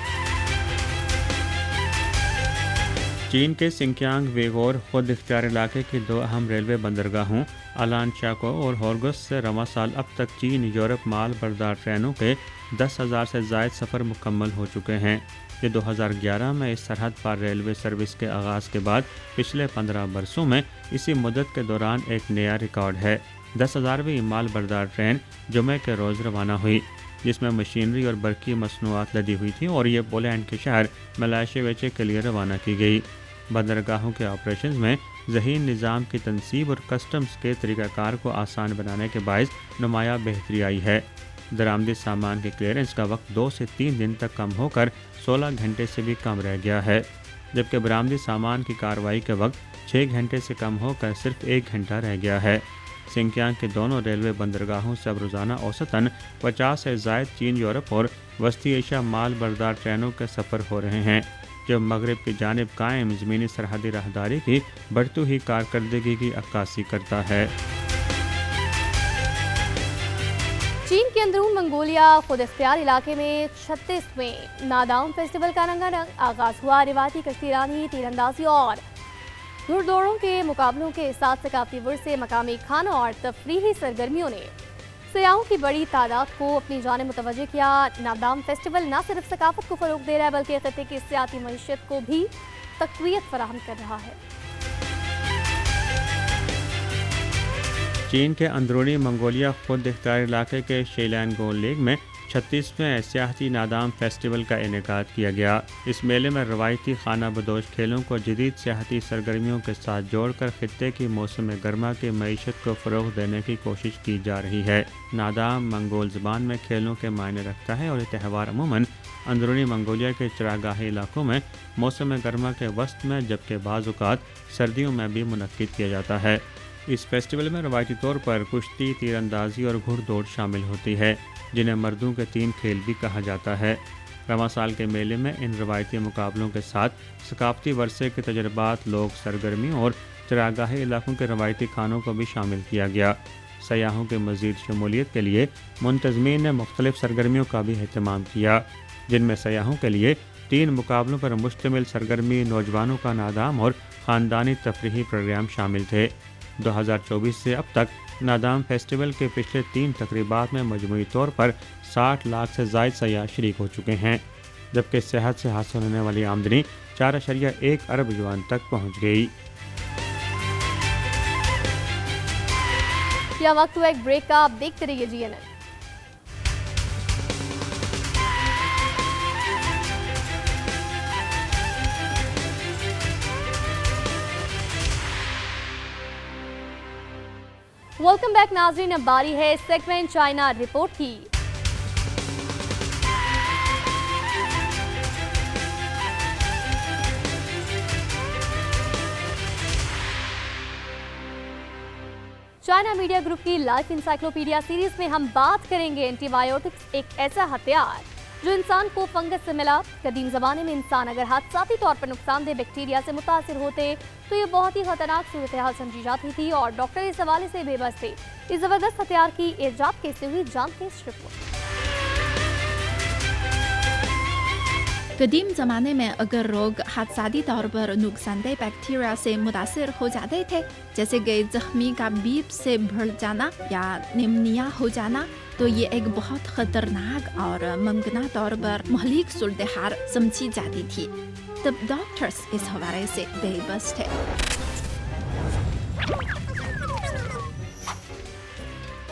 चीन के सिंकियांग वेगोर खुद इख्तियार इलाके की 2 अहम रेलवे बंदरगाहों अलान चाको और हॉर्गस से रवा साल अब तक चीन यूरोप माल बरदार ट्रेनों के 10,000 से ज़ायद सफ़र मुकम्मल हो चुके हैं। ये 2011 में इस सरहद पार रेलवे सर्विस के आगाज़ के बाद पिछले 15 बरसों में इसी मुद्दत के दौरान एक नया रिकॉर्ड है। 10,000वीं माल बरदार ट्रेन जुमे के रोज़ रवाना हुई, जिसमें मशीनरी और बरकी मसनूआत लदी हुई थी और ये पोलैंड के शहर मलाशेवेचे के लिए रवाना की गई। बंदरगाहों के ऑपरेशन में ज़हीन निज़ाम की तनसीब और कस्टम्स के तरीक़ाकार को आसान बनाने के बायस नुमाया बेहतरी आई है। दरामदी सामान के क्लियरेंस का वक्त 2 से 3 दिन तक कम होकर 16 घंटे से भी कम रह गया है, जबकि बरामदी सामान की कार्रवाई के वक्त 6 घंटे से कम होकर सिर्फ 1 घंटा रह गया है। सिंकियांग के दोनों रेलवे बंदरगाहों से अब रोज़ाना औसतन 50 से ज़ायद चीन, यूरोप और वस्ती एशिया माल बरदार ट्रेनों के सफ़र हो रहे हैं, जो मगरब की जानिब कायम ज़मीनी सरहदी राहदारी की बढ़ती हुई कारकर्दगी की अक्कासी करता है। चीन के अंदरून मंगोलिया खुद इख्तियार इलाके में 36वें नादाउन फेस्टिवल का रंगारंग आगाज़ हुआ। रिवायती कश्तीरानी, तीरंदाजी और घुड़दौड़ों के मुकाबलों के साथ सकाफती वर्से, मकामी खानों और तफरीही सरगर्मियों ने सयाहों की बड़ी तादाद को अपनी जानिब मुतवज्जे किया। नादाम फेस्टिवल न सिर्फ सकाफत को फ़रोग़ दे रहा है, बल्कि खित्ते की सियासी मईशत को भी तक़वियत फराहम कर रहा है। चीन के अंदरूनी मंगोलिया खुद इख्तियार इलाके के शेलैनगोन लेक में 36वें सियाहती नादाम फेस्टिवल का इनेकाद किया गया। इस मेले में रवायती खाना बदोश खेलों को जदीद सियाहती सरगर्मियों के साथ जोड़कर खित्ते की मौसम गर्मा की मईशत को फ़रोग़ देने की कोशिश की जा रही है। नादाम मंगोल ज़बान में खेलों के मायने रखता है और ये त्यौहार अमूमन अंदरूनी मंगोलिया के चरागाही इलाकों में मौसम गर्मा के वस्त में, जबकि बाज़ औक़ात सर्दियों में भी मुनक्किद किया जाता है। इस फेस्टिवल में रवायती तौर पर कुश्ती, तीरंदाजी और घुड़दौड़ शामिल होती है, जिन्हें मर्दों के 3 खेल भी कहा जाता है। रवां साल के मेले में इन रवायती मुकाबलों के साथ सकाफती वर्से के तजर्बात, लोक सरगर्मियों और चरागाही इलाकों के रवायती खानों को भी शामिल किया गया। सयाहों के मज़ीद शमूलियत के लिए मुंतज़मीन ने मुख्तलिफ सरगर्मियों का भी अहतमाम किया, जिनमें सयाहों के लिए 3 मुकाबलों पर मुश्तमिल सरगर्मी, नौजवानों का नादाम और ख़ानदानी तफरीही प्रोग्राम शामिल थे। 2024 से अब तक नादाम फेस्टिवल के पिछले 3 तकरीबात में मजमूई तौर पर 60 लाख से ज़ायद सयाह शरीक हो चुके हैं, जबकि सेहत से हासिल होने वाली आमदनी 4.1 अरब युआन तक पहुँच गई। या वक्त हुआ एक ब्रेक का, आप देखते रहिए GNN। वेलकम बैक नाजरीन, अब बारी है सेगमेंट चाइना रिपोर्ट की। चाइना मीडिया ग्रुप की लाइफ इंसाइक्लोपीडिया सीरीज में हम बात करेंगे एंटीबायोटिक्स, एक ऐसा हथियार जो इंसान को फंगस से मिला। कदीम जमाने में इंसान अगर हादसाती तौर पर नुकसानदेह बैक्टीरिया से मुतासिर होते तो ये बहुत ही खतरनाक सूरत हाल समझी जाती थी और डॉक्टर इस हवाले से बेबस थे। इस जबरदस्त हथियार की इजाद कैसे हुई, जानते हैं इस रिपोर्ट। कदीम ज़माने में अगर रोग हादसाती तौर पर नुकसानदेह बैक्टीरिया से मुतासिर हो जाते थे, जैसे कि जख्मी का बीप से भर जाना या निमोनिया हो जाना, तो ये एक बहुत खतरनाक और मुमकिन तौर पर महलिक सूरत हाल समझी जाती थी। तब डॉक्टर्स इस हवाले से बेबस थे।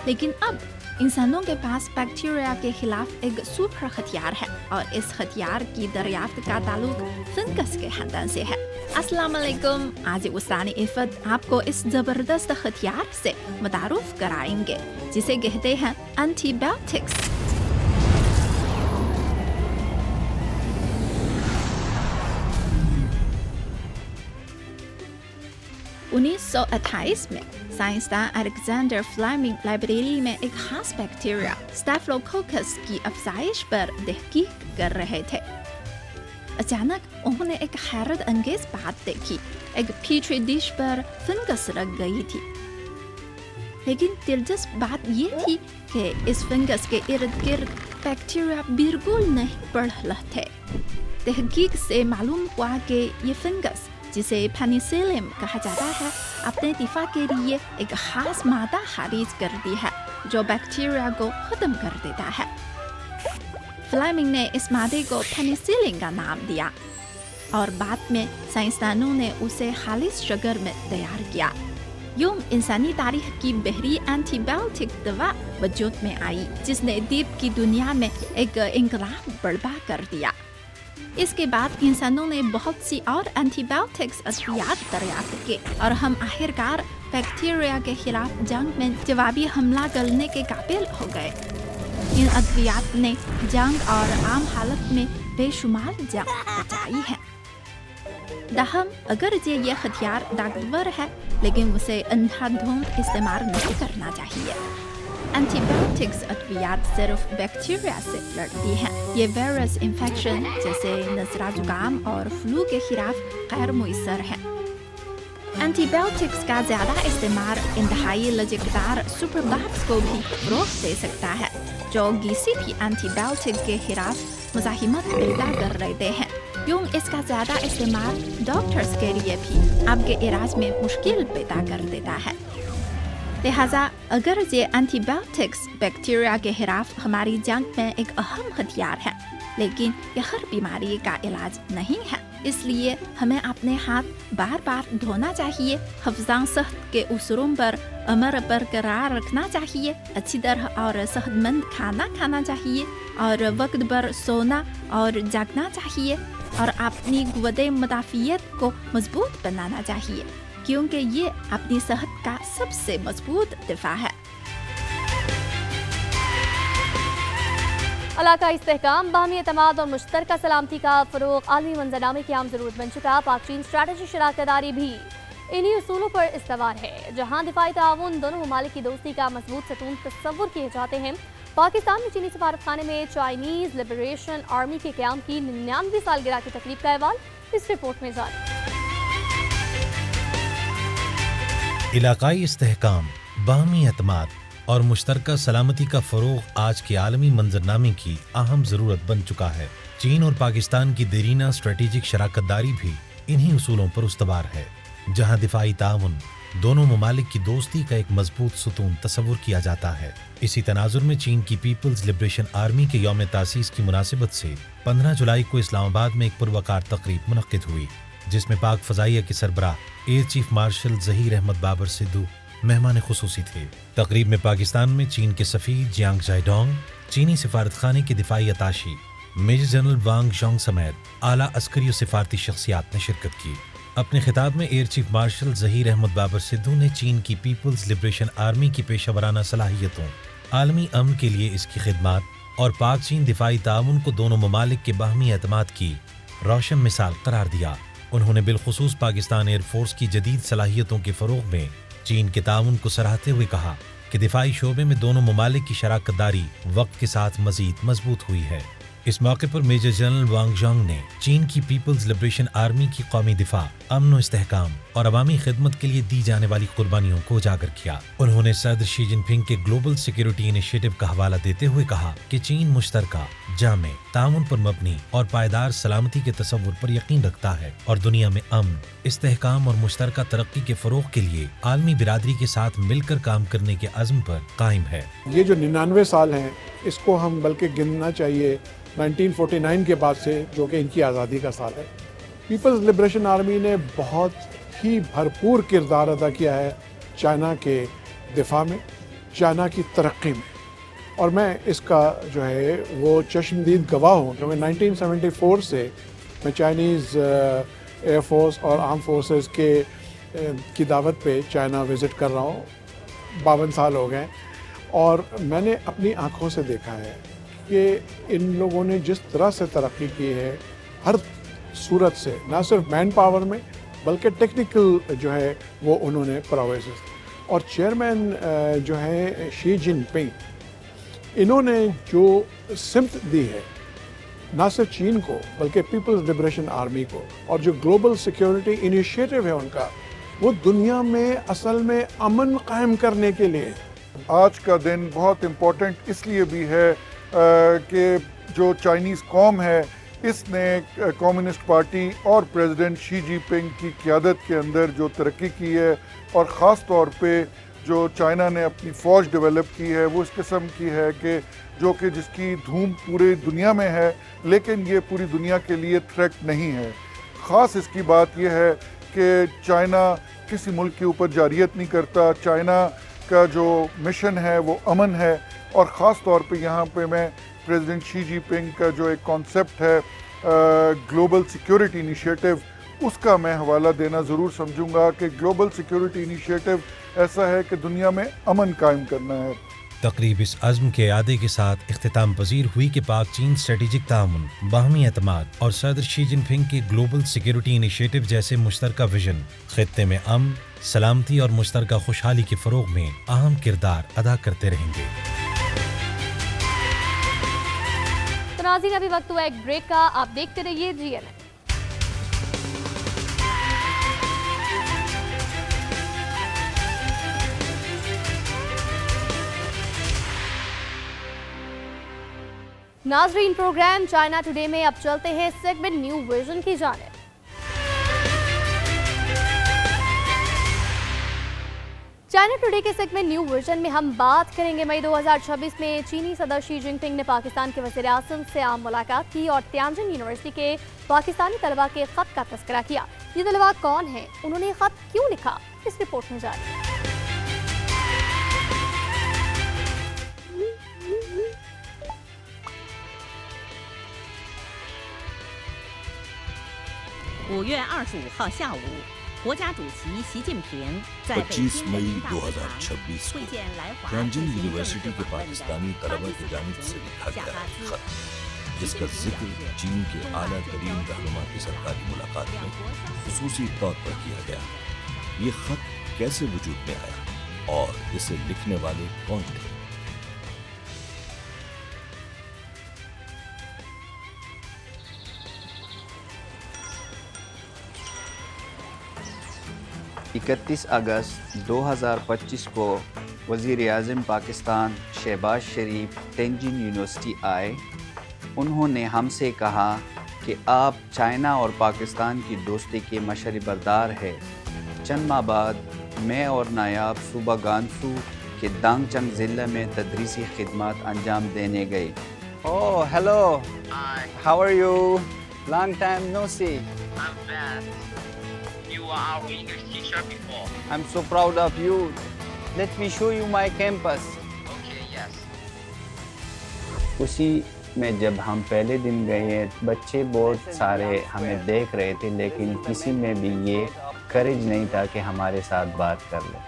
लेकिन अब इंसानों के पास बैक्टीरिया के खिलाफ एक सुपर हथियार है और इस हथियार की दरियाफ्त का ताल्लुक फंगस के खानदान से है। अस्सलाम वालेकुम, आज उस्तानी इफ़त आपको इस जबरदस्त हथियार से मुतारुफ कराएंगे जिसे कहते हैं एंटीबायोटिक्स। उन्नीस 1928 में साइंसदान अलेक्जेंडर फ्लेमिंग लाइब्रेरी में एक खास बैक्टीरिया स्टेफिलोकोकस की अफजाइश पर तहकीक कर रहे थे। अचानक उन्होंने एक हैरत अंगेज बात देखी। एक पीट्री डिश पर फंगस लग गई थी। लेकिन दिलचस्प बात ये थी कि इस फंगस के इर्द गिर्द बैक्टीरिया बिल्कुल नहीं बढ़ रहे थे। तहकीक से मालूम हुआ कि ये फंगस, जिसे पेनिसिलियम कहा जाता है, अपने दिफा के लिए एक खास मादा खारिज करती है जो बैक्टीरिया को खत्म कर देता है। फ्लेमिंग ने इस मादे को पेनिसिलिन का नाम दिया और बाद में साइंसदानों ने उसे खालिस शक्ल में तैयार किया। यूं इंसानी तारीख की बहरी एंटीबायोटिक दवा वजूद में आई जिसने द्वीप की दुनिया में एक इंकलाब बर्पा कर दिया। इसके बाद इंसानों ने बहुत सी और एंटीबायोटिक्स अद्वियात दरियाफ्त किए और हम आखिरकार बैक्टीरिया के खिलाफ जंग में जवाबी हमला करने के काबिल हो गए। इन अद्वियात ने जंग और आम हालत में बेशुमार जान बचाई है। ताहम अगरचे ये हथियार ताकतवर है, लेकिन उसे अंधाधुंध इस्तेमाल नहीं करना चाहिए। एंटीबायोटिक्स अद्वियात सिर्फ बैक्टीरिया से लड़ती हैं। ये वायरस इन्फेक्शन जैसे नज़ला जुकाम और फ्लू के खिलाफ गैर मुयस्सर है। एंटीबायोटिक्स का ज़्यादा इस्तेमाल इंतहाई लचकदार सुपरबैक्स को भी रोक दे सकता है जो किसी भी एंटीबायोटिक के खिलाफ मुज़ाहिमत पैदा कर रहे हैं। यूं इसका ज़्यादा इस्तेमाल डॉक्टर्स के लिए भी आपके इलाज में मुश्किल पैदा कर देता है। लिहाजा अगर ये एंटीबायोटिक्स बैक्टीरिया के खिलाफ हमारी जंग में एक अहम हथियार है, लेकिन यह हर बीमारी का इलाज नहीं है। इसलिए हमें अपने हाथ बार बार धोना चाहिए, हिफ़्ज़ान सेहत के उसूलों पर अमल बरकरार रखना चाहिए, अच्छी तरह और सेहतमंद खाना खाना चाहिए और वक्त पर सोना और जागना चाहिए और अपनी क़ुव्वत मुदाफ़ियत को मजबूत बनाना चाहिए, क्योंकि ये अपनी सेहत का सबसे मजबूत दिफा है। इलाकाई इस्तेहकाम, बाहमी एतमाद और मुश्तरका सलामती का फ़रोग़ आलमी मंजरनामे की आम ज़रूरत बन चुका। पाक चीन स्ट्रैटेजी शराकतदारी भी इन्हीं उसूलों पर इस्तवार है, जहाँ दिफाई ताउन दोनों ममालिक की दोस्ती का मजबूत सतून तस्वुर किए जाते हैं। पाकिस्तान में चीनी सफारतखाने में चाइनीज़ लिबरेशन आर्मी के क़याम की 99वीं सालगिरह की तकरीब का अहवाल इस रिपोर्ट में जारी। इलाकाई इस्तेहकाम, बाहमी एतमाद और मुश्तरका सलामती का फ़रोग़ आज के आलमी मंजरनामे की अहम ज़रूरत बन चुका है। चीन और पाकिस्तान की देरीना स्ट्रेटेजिक शराकतदारी भी इन्हीं उसूलों पर उस्तवार है, जहाँ दिफाई ताउन दोनों ममालिक की दोस्ती का एक मजबूत सतून तस्वुर किया जाता है। इसी तनाजुर में चीन की पीपल्स लिबरेशन आर्मी के यौम तासीस की मुनासिबत से 15 जुलाई को इस्लामाबाद में एक पुरवकार तकरीब मुनक्किद हुई, जिसमें पाक फ़ज़ाइया के सरबराह air chief marshal Zaheer Ahmad Babar Sidhu, मेहमान खुसूसी थे। तकरीब में पाकिस्तान में चीन के सफीर जियांग जाइडोंग, चीनी सिफारत खाने के दिफाई अताशी मेजर जनरल वांग जोंग समेत आला अस्करी और सिफारती शख्सियात ने शिरकत की। अपने खिताब में air chief marshal Zaheer Ahmed Babar Sidhu ने चीन की पीपल्स लिबरेशन आर्मी की पेशेवराना सलाहियतों, आलमी अमन के लिए इसकी खिदमत और पाक चीन दिफाई ताउन को दोनों ममालिक के बाहमी एतमाद की रोशन मिसाल करार दिया। उन्होंने बिलखुसूस पाकिस्तान एयरफोर्स की जदीद सलाहियतों के फ़रोग़ में चीन के ताउन को सराहते हुए कहा कि दिफाई शोबे में दोनों ममालिक की शराकत दारी वक्त के साथ मजीद मजबूत हुई है। इस मौके पर मेजर जनरल वांग जोंग ने चीन की पीपल्स लिबरेशन आर्मी की कौमी दिफा, अमन व इस्तेहकाम और अवामी खिदमत के लिए दी जाने वाली कुर्बानियों को उजागर किया। उन्होंने सदर शी जिनपिंग के ग्लोबल सिक्योरिटी इनिशिएटिव का हवाला देते हुए कहा कि चीन मुश्तरका, जामे, ताउन पर मबनी और पायदार सलामती के तसव्वुर पर यकीन रखता है और दुनिया में अमन, इस्तेहकाम और मुश्तरका तरक्की के फरोग के लिए आलमी बिरादरी के साथ मिलकर काम करने के अज़्म पर कायम है। ये जो 99 साल हैं, इसको हम बल्कि गिनना चाहिए 1949 के बाद से, जो कि इनकी आज़ादी का साल है। पीपल्स लिबरेशन आर्मी ने बहुत ही भरपूर किरदार अदा किया है चाइना के दिफा में, चाइना की तरक्की में, और मैं इसका जो है वो चश्मदीद गवाह हूँ क्योंकि 1974 से मैं चाइनीज़ एयरफोर्स और आर्म फोर्सेस की दावत पे चाइना विज़िट कर रहा हूँ। 52 साल हो गए और मैंने अपनी आँखों से देखा है कि इन लोगों ने जिस तरह से तरक्की की है हर सूरत से, ना सिर्फ मैन पावर में बल्कि टेक्निकल जो है वो उन्होंने प्रोग्रेस। और चेयरमैन जो है शी जिनपिंग, इन्होंने जो सिमत दी है ना सिर्फ चीन को बल्कि पीपल्स लिबरेशन आर्मी को, और जो ग्लोबल सिक्योरिटी इनिशिएटिव है उनका, वो दुनिया में असल में अमन कायम करने के लिए। आज का दिन बहुत इम्पोर्टेंट इसलिए भी है कि जो चाइनीज़ कौम है, इसने कम्युनिस्ट पार्टी और प्रेसिडेंट शी जिनपिंग की क़यादत के अंदर जो तरक्की की है और ख़ास तौर पे जो चाइना ने अपनी फ़ौज डेवलप की है, वो इस किस्म की है कि जो कि जिसकी धूम पूरी दुनिया में है, लेकिन ये पूरी दुनिया के लिए थ्रेट नहीं है। ख़ास इसकी बात यह है कि चाइना किसी मुल्क के ऊपर जारियत नहीं करता। चाइना का जो मिशन है वो अमन है, और ख़ास तौर पे यहाँ पे मैं प्रेसिडेंट शी जिनपिंग का जो एक कॉन्सेप्ट है ग्लोबल सिक्योरिटी इनिशिएटिव, उसका मैं हवाला देना ज़रूर समझूंगा कि ग्लोबल सिक्योरिटी इनिशिएटिव ऐसा है कि दुनिया में अमन कायम करना है। तकरीब इस अज़्म के इरादे के साथ इख्तिताम पजीर हुई कि पाक चीन स्ट्रेटेजिक ताउन, बाहमी एतमाद और सदर शी जिनपिंग के ग्लोबल सिक्योरिटी इनिशिएटिव जैसे मुश्तरका विजन खित्ते में अमन, सलामती और मुश्तरका खुशहाली के फ़रोग में अहम किरदार अदा करते रहेंगे। तो नाज़रीन, अभी वक्त हुआ एक ब्रेक का। आप देखते रहिए GNN। नाज़रीन, प्रोग्राम चाइना टुडे में अब चलते हैं सेगमेंट न्यू विजन की जानिब। चाइना टुडे के सेगमेंट न्यू विजन में हम बात करेंगे मई 2026 में चीनी सदर शी जिनपिंग ने पाकिस्तान के वज़ीर आज़म से आम मुलाकात की और तियानजिन यूनिवर्सिटी के पाकिस्तानी तलबा के ख़त का तज़किरा किया। ये तलबा कौन है, उन्होंने ख़त क्यों लिखा, इस रिपोर्ट में जानिए। 5月25号下午，国家主席习近平在北京 25 मई 2026 को तियानजिन यूनिवर्सिटी के पाकिस्तानी तलबा की जानिब से लिखा गया खत, जिसका जिक्र चीन के आला तरीन रहनुमा की सरकारी मुलाकात में खुसूसी तौर पर किया गया। ये खत कैसे वजूद में आया और इसे लिखने वाले कौन थे? इकतीस अगस्त 2025 को वज़ीर आज़म पाकिस्तान शहबाज शरीफ तियानजिन यूनिवर्सिटी आए। उन्होंने हमसे कहा कि आप चाइना और पाकिस्तान की दोस्ती के मशर बरदार है। चंद माह बाद मैं और नायाब सूबा गांसू के दांगचंग ज़िले में तदरीसी खिदमत अंजाम देने गए। Oh hello, how are you, long time no see. I'm bad. You are our English teacher before. I'm so proud of you. Let me show you my campus. اسی میں جب ہم پہلے دن گئے بچے بہت سارے ہمیں دیکھ رہے تھے لیکن کسی میں بھی یہ کریج نہیں تھا کہ ہمارے ساتھ بات کر لیں.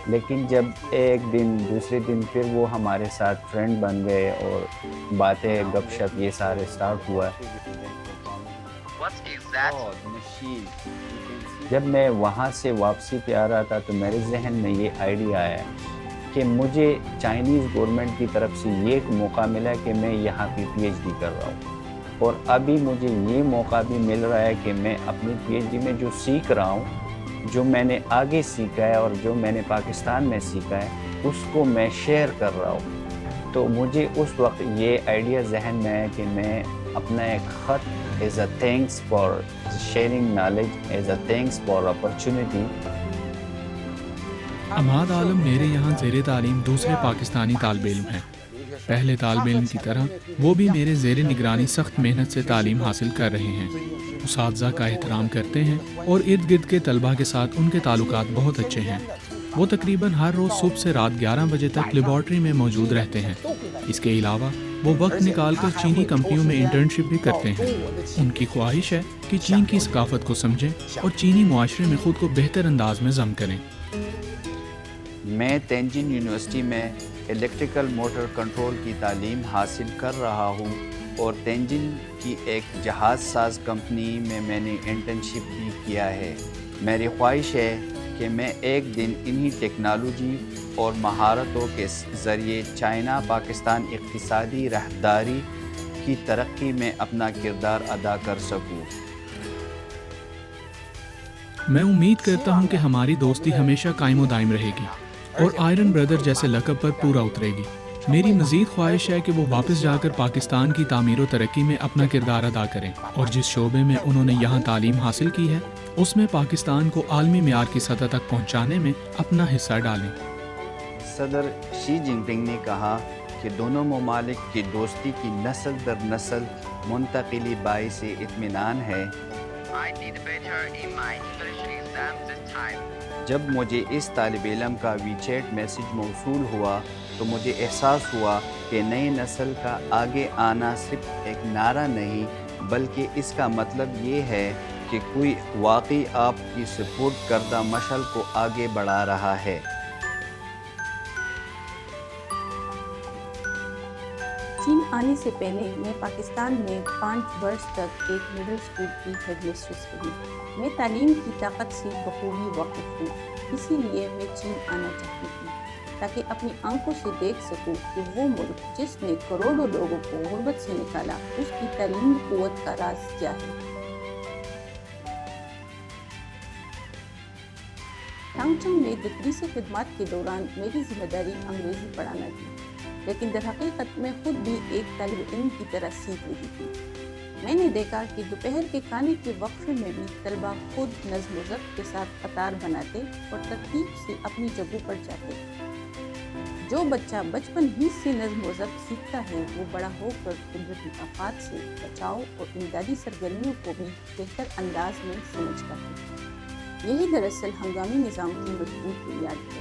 لیکن جب ایک دن دوسرے دن پھر وہ ہمارے ساتھ فرینڈ بن گئے اور باتیں گپ شپ یہ سارے سٹارٹ ہوا. جب میں وہاں سے واپسی پہ آ رہا تھا تو میرے ذہن میں یہ آئیڈیا آیا کہ مجھے چائنیز گورنمنٹ کی طرف سے یہ ایک موقع ملا کہ میں یہاں پہ پی ایچ ڈی کر رہا ہوں اور ابھی مجھے یہ موقع بھی مل رہا ہے کہ میں اپنی پی ایچ ڈی میں جو سیکھ رہا ہوں جو میں نے آگے سیکھا ہے اور جو میں نے پاکستان میں سیکھا ہے اس کو میں شیئر کر رہا ہوں. تو مجھے اس وقت یہ آئیڈیا ذہن میں ہے کہ میں اپنا ایک خط as a thanks for sharing knowledge as a thanks for opportunity. Imad Alam میرے یہاں زیر تعلیم دوسرے پاکستانی طالب علم ہیں. پہلے طالب علم کی طرح وہ بھی میرے زیر نگرانی سخت محنت سے تعلیم حاصل کر رہے ہیں. اساتذہ کا احترام کرتے ہیں اور ارد گرد کے طلباء کے ساتھ ان کے تعلقات بہت اچھے ہیں. وہ تقریباً ہر روز صبح سے رات 11 بجے تک لیبارٹری میں موجود رہتے ہیں. اس کے علاوہ وہ وقت نکال کر چینی کمپنیوں میں انٹرنشپ بھی کرتے ہیں. ان کی خواہش ہے کہ چین کی ثقافت کو سمجھیں اور چینی معاشرے میں خود کو بہتر انداز میں ضم کریں. میں تینجن یونیورسٹی میں الیکٹریکل موٹر کنٹرول کی تعلیم حاصل کر رہا ہوں اور تینجن کی ایک جہاز ساز کمپنی میں نے انٹرنشپ بھی کیا ہے. میری خواہش ہے کہ میں ایک دن انہی ٹیکنالوجی اور مہارتوں کے ذریعے چائنا پاکستان اقتصادی راہداری کی ترقی میں اپنا کردار ادا کر سکوں. میں امید کرتا ہوں کہ ہماری دوستی ہمیشہ قائم و دائم رہے گی اور آئرن بردر جیسے لقب پر پورا اترے گی. میری مزید خواہش ہے کہ وہ واپس جا کر پاکستان کی تعمیر و ترقی میں اپنا کردار ادا کریں اور جس شعبے میں انہوں نے یہاں تعلیم حاصل کی ہے اس میں پاکستان کو عالمی معیار کی سطح تک پہنچانے میں اپنا حصہ ڈالیں. صدر شی جن پنگ نے کہا کہ دونوں ممالک کی دوستی کی نسل در نسل منتقلی باعث اطمینان ہے. جب مجھے اس طالب علم کا وی چیٹ میسج موصول ہوا تو مجھے احساس ہوا کہ نئی نسل کا آگے آنا صرف ایک نعرہ نہیں بلکہ اس کا مطلب یہ ہے کہ کوئی واقعی آپ کی سپورٹ کردہ مشعل کو آگے بڑھا رہا ہے. چین آنے سے پہلے میں پاکستان میں 5 برس تک ایک مڈل اسکول کی ہیڈ مسٹریس رہی. میں تعلیم کی طاقت سے بخوبی واقف ہوں. اسی لیے میں چین آنا چاہتی تھی تاکہ اپنی آنکھوں سے دیکھ سکوں کہ وہ ملک جس نے کروڑوں لوگوں کو غربت سے نکالا اس کی تعلیمی قوت کا راز کیا ہے. ٹانگچنگ میں تدریس خدمات کے دوران میری ذمہ داری انگریزی پڑھانا تھی لیکن در حقیقت میں خود بھی ایک طالب علم کی طرح سیکھ رہی تھی. میں نے دیکھا کہ دوپہر کے کھانے کے وقفے میں بھی طلباء خود نظم و ضبط کے ساتھ قطار بناتے اور ترتیب سے اپنی جگہوں پر جاتے. جو بچہ بچپن ہی سے نظم و ضبط سیکھتا ہے وہ بڑا ہو کر قدرتی آفات سے بچاؤ اور امدادی سرگرمیوں کو بھی بہتر انداز میں سمجھتا ہے. یہی دراصل ہنگامی نظام کی مضبوط بنیاد ہے.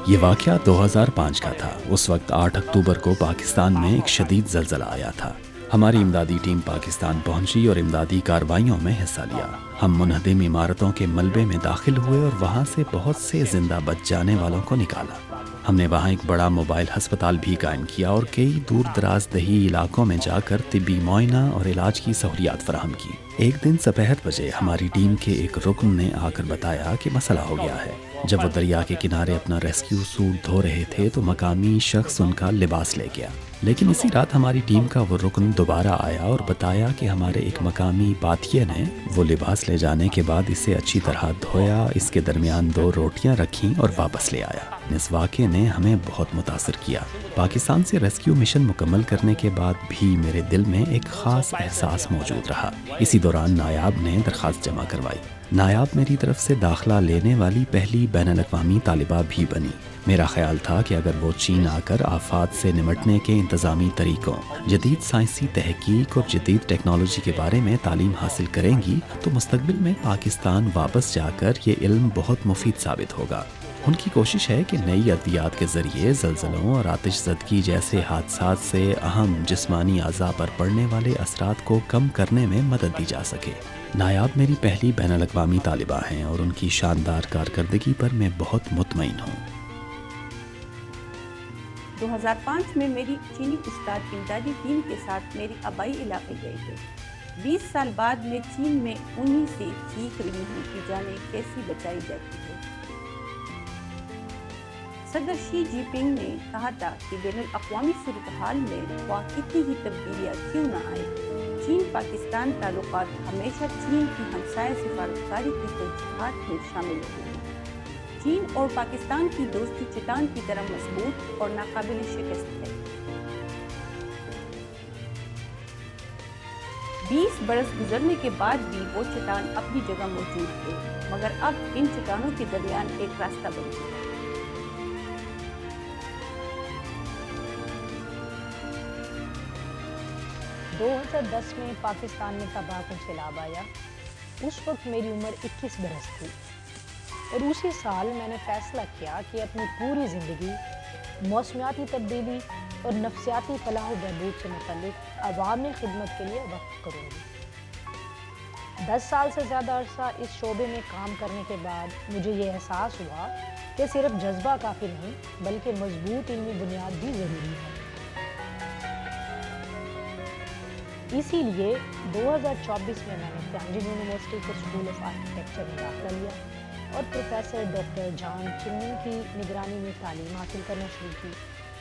یہ واقعہ 2005 کا تھا. اس وقت 8 اکتوبر کو پاکستان میں ایک شدید زلزلہ آیا تھا. ہماری امدادی ٹیم پاکستان پہنچی اور امدادی کارروائیوں میں حصہ لیا. ہم منہدم عمارتوں کے ملبے میں داخل ہوئے اور وہاں سے بہت سے زندہ بچ جانے والوں کو نکالا. ہم نے وہاں ایک بڑا موبائل ہسپتال بھی قائم کیا اور کئی دور دراز دیہی علاقوں میں جا کر طبی معائنہ اور علاج کی سہولیات فراہم کی. ایک دن سپہر بجے ہماری ٹیم کے ایک رکن نے آ کر بتایا کہ مسئلہ ہو گیا ہے. جب وہ دریا کے کنارے اپنا ریسکیو سوٹ دھو رہے تھے تو مقامی شخص ان کا لباس لے گیا. لیکن اسی رات ہماری ٹیم کا وہ رکن دوبارہ آیا اور بتایا کہ ہمارے ایک مقامی پاتھیے نے وہ لباس لے جانے کے بعد اسے اچھی طرح دھویا, اس کے درمیان 2 روٹیاں رکھیں اور واپس لے آیا. اس واقعے نے ہمیں بہت متاثر کیا. پاکستان سے ریسکیو مشن مکمل کرنے کے بعد بھی میرے دل میں ایک خاص احساس موجود رہا. اسی دوران نایاب نے درخواست جمع کروائی. نایاب میری طرف سے داخلہ لینے والی پہلی بین الاقوامی طالبہ بھی بنی. میرا خیال تھا کہ اگر وہ چین آ کر آفات سے نمٹنے کے انتظامی طریقوں, جدید سائنسی تحقیق اور جدید ٹیکنالوجی کے بارے میں تعلیم حاصل کریں گی تو مستقبل میں پاکستان واپس جا کر یہ علم بہت مفید ثابت ہوگا. ان کی کوشش ہے کہ نئی ادویات کے ذریعے زلزلوں اور آتش زدگی جیسے حادثات سے اہم جسمانی اعضاء پر پڑنے والے اثرات کو کم کرنے میں مدد دی جا سکے۔ نایاب میری پہلی بین الاقوامی طالبہ ہیں اور ان کی شاندار کارکردگی پر میں بہت مطمئن ہوں۔ 2005 میں میری چینی استاد امدادی ٹیم کے ساتھ میری آبائی علاقے گئے تھے۔ 20 سال بعد میں چین میں انہی سے سیکھ رہی ہوں کہ جانیں کیسی بچائی جاتی ہے۔ صدر شی جی پنگ نے کہا تھا کہ بین الاقوامی صورتحال میں خواہ کتنی ہی تبدیلیاں کیوں نہ آئے، چین پاکستان تعلقات ہمیشہ چین کی ہمسایہ سفارتکاری کی توجیہات میں شامل رہے ہیں۔ چین اور پاکستان کی دوستی چٹان کی طرح مضبوط اور ناقابل شکست ہے۔ 20 برس گزرنے کے بعد بھی وہ چٹان اپنی جگہ موجود تھے، مگر اب ان چٹانوں کے درمیان ایک راستہ بن چکا۔ 2010 میں پاکستان میں تباہ کن سیلاب آیا۔ اس وقت میری عمر 21 برس تھی اور اسی سال میں نے فیصلہ کیا کہ اپنی پوری زندگی موسمیاتی تبدیلی اور نفسیاتی فلاح و بہبود سے متعلق عوامی خدمت کے لیے وقف کروں گی۔ 10 سال سے زیادہ عرصہ اس شعبے میں کام کرنے کے بعد مجھے یہ احساس ہوا کہ صرف جذبہ کافی نہیں بلکہ مضبوط علمی بنیاد بھی ضروری ہے۔ اسی لیے 2024 میں نے تیانجن یونیورسٹی کے اسکول آف آرکیٹیکچر میں داخلہ لیا اور پروفیسر ڈاکٹر جان چننگ کی نگرانی میں تعلیم حاصل کرنا شروع کی۔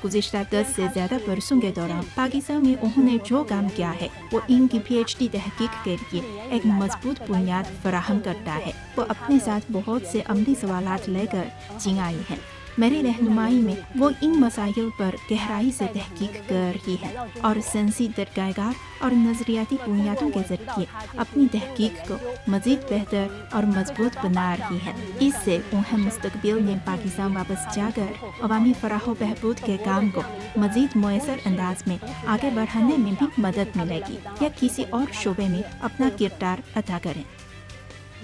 گزشتہ 10 سے زیادہ برسوں کے دوران پاکستان میں انہوں نے جو کام کیا ہے وہ ان کی پی ایچ ڈی تحقیق کے لیے ایک مضبوط بنیاد فراہم کرتا ہے۔ وہ اپنے ساتھ بہت سے عملی سوالات لے کر چین آئی ہیں۔ میری رہنمائی میں وہ ان مسائل پر گہرائی سے تحقیق کر رہی ہے اور سائنسی درجۂ اور نظریاتی بنیادوں کے ذریعے اپنی تحقیق کو مزید بہتر اور مضبوط بنا رہی ہے۔ اس سے انہیں مستقبل میں پاکستان واپس جا کر عوامی فلاح و بہبود کے کام کو مزید مؤثر انداز میں آگے بڑھانے میں بھی مدد ملے گی یا کسی اور شعبے میں اپنا کردار ادا کریں۔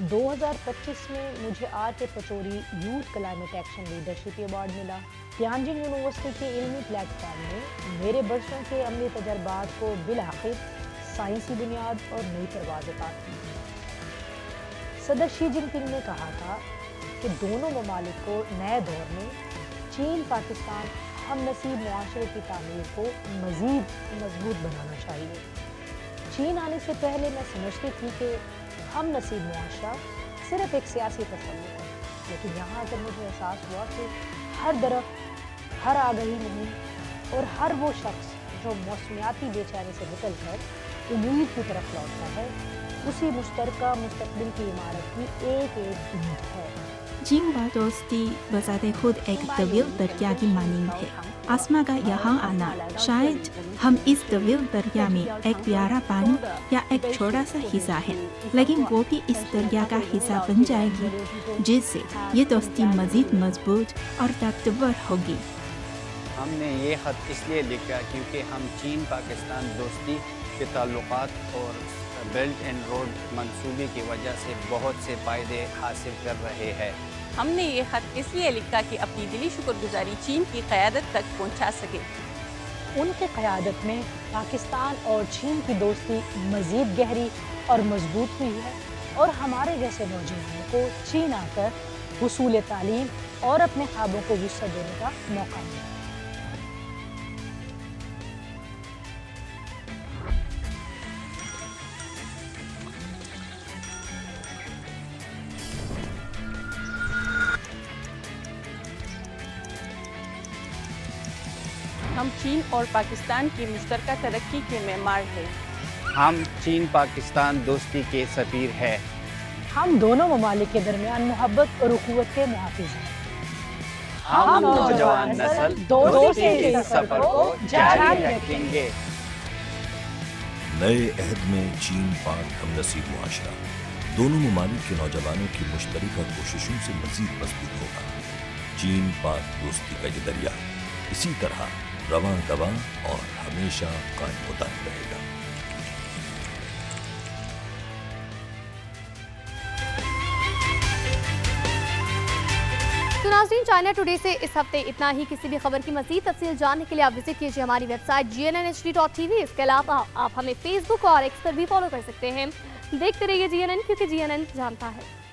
2025 میں مجھے R K Pachauri youth climate action leadership award ملا۔ تیانجن یونیورسٹی کے علمی پلیٹ فارم میں میرے برسوں کے عملی تجربات کو بالآخر سائنسی بنیاد اور نئی پرواز عطا کی۔ صدر شی جن پنگ نے کہا تھا کہ دونوں ممالک کو نئے دور میں چین پاکستان ہم نصیب معاشرے کی تعمیر کو مزید مضبوط بنانا چاہیے۔ چین آنے سے پہلے میں سمجھتی تھی کہ ہم نصیب معاشرہ صرف ایک سیاسی تصور ہے، لیکن یہاں آ کر مجھے احساس ہوا کہ ہر درخت، ہر آگہی مہم اور ہر وہ شخص جو موسمیاتی بے چینی سے نکل کر امید کی طرف لوٹتا ہے، اسی مشترکہ مستقبل کی عمارت کی ایک ایک اینٹ ہے۔ چین با دوستی بذات خود ایک طویل دریا کی مانند ہے۔ آسما کا یہاں آنا شاید ہم اس طویل دریا میں ایک پیارا پانی یا ایک چھوٹا سا حصہ ہے، لیکن وہ بھی اس دریا کا حصہ بن جائے گی جس سے یہ دوستی مزید مضبوط اور طاقتور ہوگی۔ ہم نے یہ خط اس لیے لکھا کیونکہ ہم چین پاکستان دوستی کے تعلقات اور بیلٹ اینڈ روڈ منصوبے کی وجہ سے بہت سے فائدے حاصل کر رہے ہیں۔ ہم نے یہ خط اس لیے لکھا کہ اپنی دلی شکر گزاری چین کی قیادت تک پہنچا سکے۔ ان کی قیادت میں پاکستان اور چین کی دوستی مزید گہری اور مضبوط ہوئی ہے اور ہمارے جیسے نوجوانوں کو چین آ کر حصول تعلیم اور اپنے خوابوں کو وسعت دینے کا موقع ملا۔ ہم چین اور پاکستان کی مشترکہ ترقی کے معمار ہیں۔ ہم چین پاکستان دوستی کے سفیر ہیں۔ ہم دونوں ممالک کے درمیان محبت اور اخوت کے محافظ ہیں۔ ہم نوجوان نسل دوستی کے سفر کو جاری رکھیں گے۔ نئے عہد میں چین پاک ہم نصیب معاشرہ دونوں ممالک کے نوجوانوں کی مشترکہ کوششوں سے مزید مضبوط ہوگا۔ چین پاک دوستی کا یہ دریا اسی طرح رواں دواں اور ہمیشہ قائم ہوتا رہے گا۔ तो नाज़रीन, चाइना टुडे से इस हफ्ते इतना ही। किसी भी खबर की मज़ीद तफसील जानने के लिए आप विजिट कीजिए हमारी वेबसाइट GNNHD.tv। इसके अलावा आप हमें फेसबुक और एक्स पर भी फॉलो कर सकते हैं। देखते रहिए GNN, क्योंकि GNN जानता है।